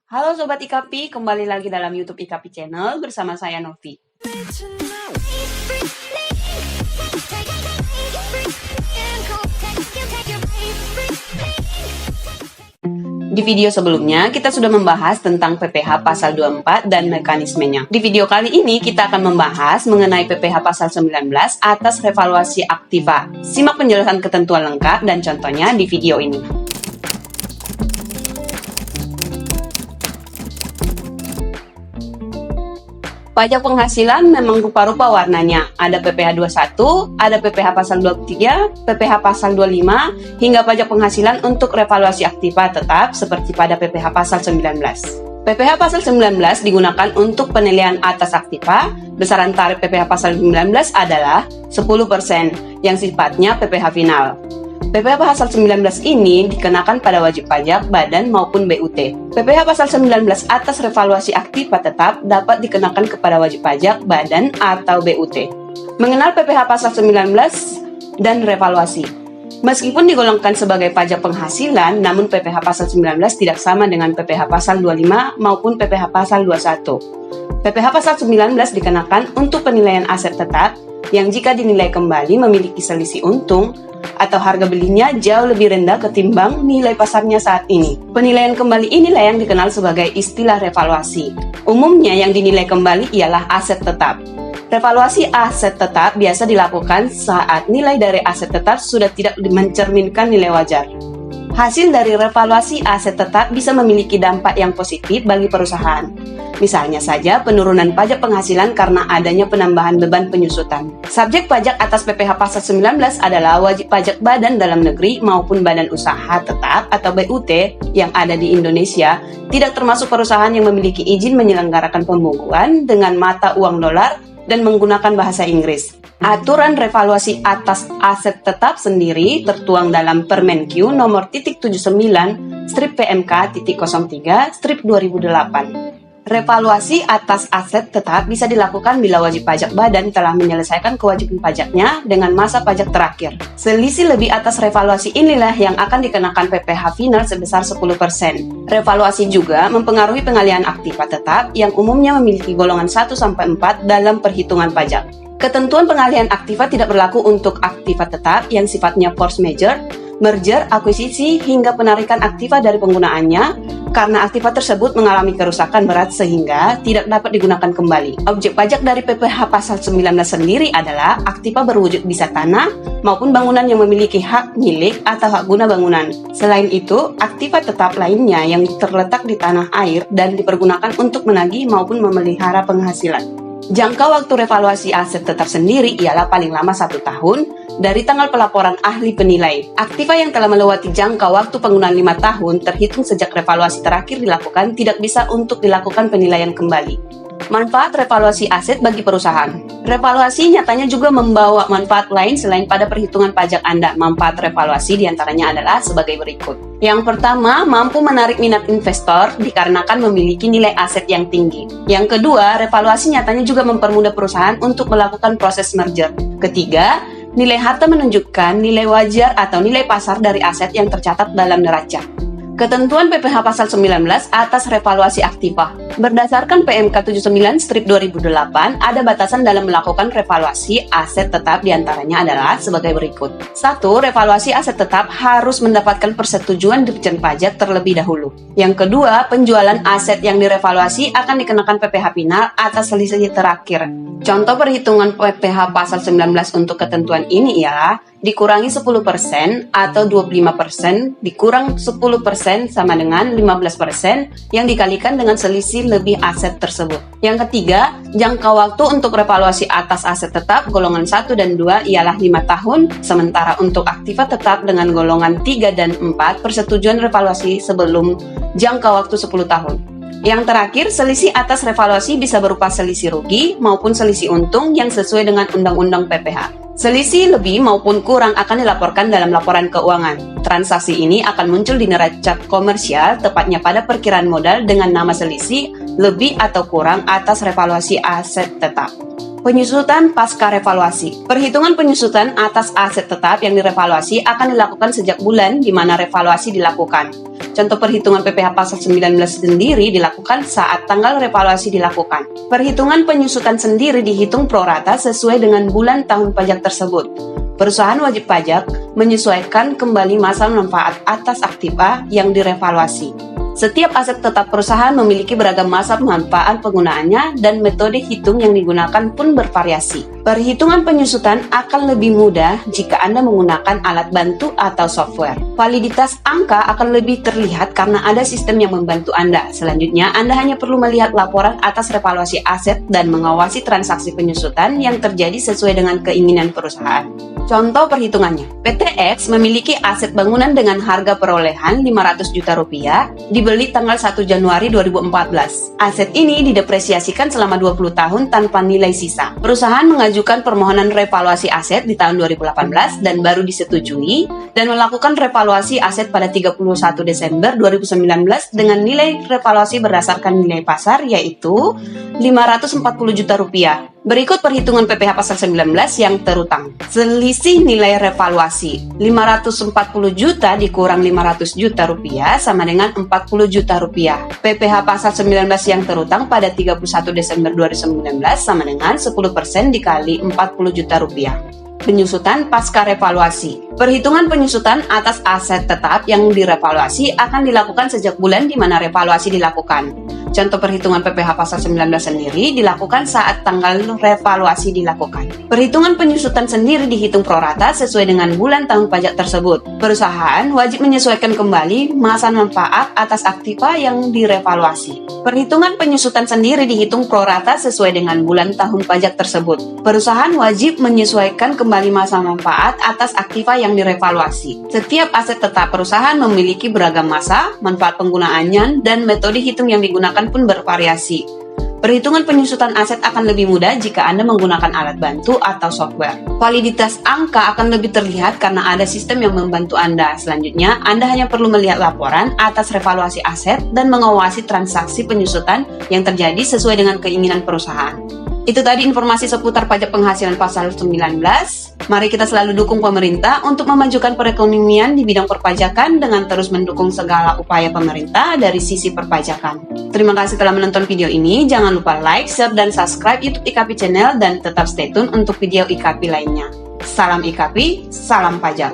Halo Sobat IKAPI, kembali lagi dalam YouTube IKAPI Channel bersama saya Novi. Di video sebelumnya, kita sudah membahas tentang PPh pasal 24 dan mekanismenya. Di video kali ini, kita akan membahas mengenai PPh pasal 19 atas revaluasi aktiva. Simak penjelasan ketentuan lengkap dan contohnya di video ini. Pajak penghasilan memang rupa-rupa warnanya. Ada PPh 21, ada PPh pasal 23, PPh pasal 25, hingga pajak penghasilan untuk revaluasi aktiva tetap seperti pada PPh pasal 19. PPh pasal 19 digunakan untuk penilaian atas aktiva. Besaran tarif PPh pasal 19 adalah 10% yang sifatnya PPh final. PPh pasal 19 ini dikenakan pada wajib pajak badan maupun BUT. PPh pasal 19 atas revaluasi aktiva tetap dapat dikenakan kepada wajib pajak badan atau BUT. Mengenal PPh pasal 19 dan revaluasi. Meskipun digolongkan sebagai pajak penghasilan, namun PPh pasal 19 tidak sama dengan PPh pasal 25 maupun PPh pasal 21. PPh pasal 19 dikenakan untuk penilaian aset tetap yang jika dinilai kembali memiliki selisih untung atau harga belinya jauh lebih rendah ketimbang nilai pasarnya saat ini. Penilaian kembali inilah yang dikenal sebagai istilah revaluasi. Umumnya yang dinilai kembali ialah aset tetap. Revaluasi aset tetap biasa dilakukan saat nilai dari aset tetap sudah tidak mencerminkan nilai wajar. Hasil dari revaluasi aset tetap bisa memiliki dampak yang positif bagi perusahaan. Misalnya saja penurunan pajak penghasilan karena adanya penambahan beban penyusutan. Subjek pajak atas PPh pasal 19 adalah wajib pajak badan dalam negeri maupun badan usaha tetap atau BUT yang ada di Indonesia, tidak termasuk perusahaan yang memiliki izin menyelenggarakan pembukuan dengan mata uang dolar dan menggunakan bahasa Inggris. Aturan revaluasi atas aset tetap sendiri tertuang dalam Permenq nomor .79/PMK.03/2008. Revaluasi atas aset tetap bisa dilakukan bila wajib pajak badan telah menyelesaikan kewajiban pajaknya dengan masa pajak terakhir. Selisih lebih atas revaluasi inilah yang akan dikenakan PPh final sebesar 10%. Revaluasi juga mempengaruhi pengalihan aktiva tetap yang umumnya memiliki golongan 1-4 dalam perhitungan pajak. Ketentuan pengalihan aktiva tidak berlaku untuk aktiva tetap yang sifatnya force majeure, merger, akuisisi, hingga penarikan aktiva dari penggunaannya karena aktiva tersebut mengalami kerusakan berat sehingga tidak dapat digunakan kembali. Objek pajak dari PPh pasal 19 sendiri adalah aktiva berwujud bisa tanah maupun bangunan yang memiliki hak milik atau hak guna bangunan. Selain itu, aktiva tetap lainnya yang terletak di tanah air dan dipergunakan untuk menagih maupun memelihara penghasilan. Jangka waktu revaluasi aset tetap sendiri ialah paling lama 1 tahun dari tanggal pelaporan ahli penilai. Aktiva yang telah melewati jangka waktu penggunaan 5 tahun terhitung sejak revaluasi terakhir dilakukan tidak bisa untuk dilakukan penilaian kembali. Manfaat revaluasi aset bagi perusahaan. Revaluasi nyatanya juga membawa manfaat lain selain pada perhitungan pajak Anda. Manfaat revaluasi diantaranya adalah sebagai berikut. Yang pertama, mampu menarik minat investor dikarenakan memiliki nilai aset yang tinggi. Yang kedua, revaluasi nyatanya juga mempermudah perusahaan untuk melakukan proses merger. Ketiga, nilai harta menunjukkan nilai wajar atau nilai pasar dari aset yang tercatat dalam neraca. Ketentuan PPh pasal 19 atas revaluasi aktiva. Berdasarkan PMK 79/2008, ada batasan dalam melakukan revaluasi aset tetap diantaranya adalah sebagai berikut. 1. Revaluasi aset tetap harus mendapatkan persetujuan Ditjen Pajak terlebih dahulu. Yang kedua, penjualan aset yang direvaluasi akan dikenakan PPh final atas selisih terakhir. Contoh perhitungan PPh pasal 19 untuk ketentuan ini ialah dikurangi 10% atau 25% dikurang 10% sama dengan 15% yang dikalikan dengan selisih lebih aset tersebut. Yang ketiga, jangka waktu untuk revaluasi atas aset tetap golongan 1 dan 2 ialah 5 tahun, sementara untuk aktiva tetap dengan golongan 3 dan 4 persetujuan revaluasi sebelum jangka waktu 10 tahun. Yang terakhir, selisih atas revaluasi bisa berupa selisih rugi maupun selisih untung yang sesuai dengan Undang-Undang PPh. Selisih lebih maupun kurang akan dilaporkan dalam laporan keuangan. Transaksi ini akan muncul di neraca komersial, tepatnya pada perkiraan modal dengan nama selisih lebih atau kurang atas revaluasi aset tetap. Penyusutan pasca revaluasi. Perhitungan penyusutan atas aset tetap yang direvaluasi akan dilakukan sejak bulan di mana revaluasi dilakukan. Contoh perhitungan PPh pasal 19 sendiri dilakukan saat tanggal revaluasi dilakukan. Perhitungan penyusutan sendiri dihitung pro rata sesuai dengan bulan tahun pajak tersebut. Perusahaan wajib pajak menyesuaikan kembali masa manfaat atas aktiva yang direvaluasi. Setiap aset tetap perusahaan memiliki beragam masa manfaat penggunaannya dan metode hitung yang digunakan pun bervariasi. Perhitungan penyusutan akan lebih mudah jika Anda menggunakan alat bantu atau software. Validitas angka akan lebih terlihat karena ada sistem yang membantu Anda. Selanjutnya, Anda hanya perlu melihat laporan atas revaluasi aset dan mengawasi transaksi penyusutan yang terjadi sesuai dengan keinginan perusahaan. Contoh perhitungannya, PT X memiliki aset bangunan dengan harga perolehan 500 juta rupiah dibeli tanggal 1 Januari 2014. Aset ini didepresiasikan selama 20 tahun tanpa nilai sisa. Perusahaan mengajukan permohonan revaluasi aset di tahun 2018 dan baru disetujui dan melakukan revaluasi aset pada 31 Desember 2019 dengan nilai revaluasi berdasarkan nilai pasar yaitu 540 juta rupiah. Berikut perhitungan PPh pasal 19 yang terutang. Selisih nilai revaluasi 540 juta dikurang 500 juta rupiah sama dengan 40 juta rupiah. PPh pasal 19 yang terutang pada 31 Desember 2019 sama dengan 10% dikali 40 juta rupiah. Penyusutan pasca revaluasi. Perhitungan penyusutan atas aset tetap yang direvaluasi akan dilakukan sejak bulan di mana revaluasi dilakukan. Contoh perhitungan PPh pasal 19 sendiri dilakukan saat tanggal revaluasi dilakukan. Perhitungan penyusutan sendiri dihitung pro rata sesuai dengan bulan tahun pajak tersebut. Perusahaan wajib menyesuaikan kembali masa manfaat atas aktiva yang direvaluasi. Perhitungan penyusutan sendiri dihitung pro rata sesuai dengan bulan tahun pajak tersebut. Perusahaan wajib menyesuaikan kembali masa manfaat atas aktiva yang direvaluasi. Setiap aset tetap perusahaan memiliki beragam masa, manfaat penggunaannya, dan metode hitung yang digunakan pun bervariasi. Perhitungan penyusutan aset akan lebih mudah jika Anda menggunakan alat bantu atau software. Validitas angka akan lebih terlihat karena ada sistem yang membantu Anda. Selanjutnya, Anda hanya perlu melihat laporan atas revaluasi aset dan mengawasi transaksi penyusutan yang terjadi sesuai dengan keinginan perusahaan. Itu tadi informasi seputar pajak penghasilan pasal 19. Mari kita selalu dukung pemerintah untuk memajukan perekonomian di bidang perpajakan dengan terus mendukung segala upaya pemerintah dari sisi perpajakan. Terima kasih telah menonton video ini. Jangan lupa like, share, dan subscribe YouTube IKP Channel dan tetap stay tune untuk video IKP lainnya. Salam IKP, salam pajak.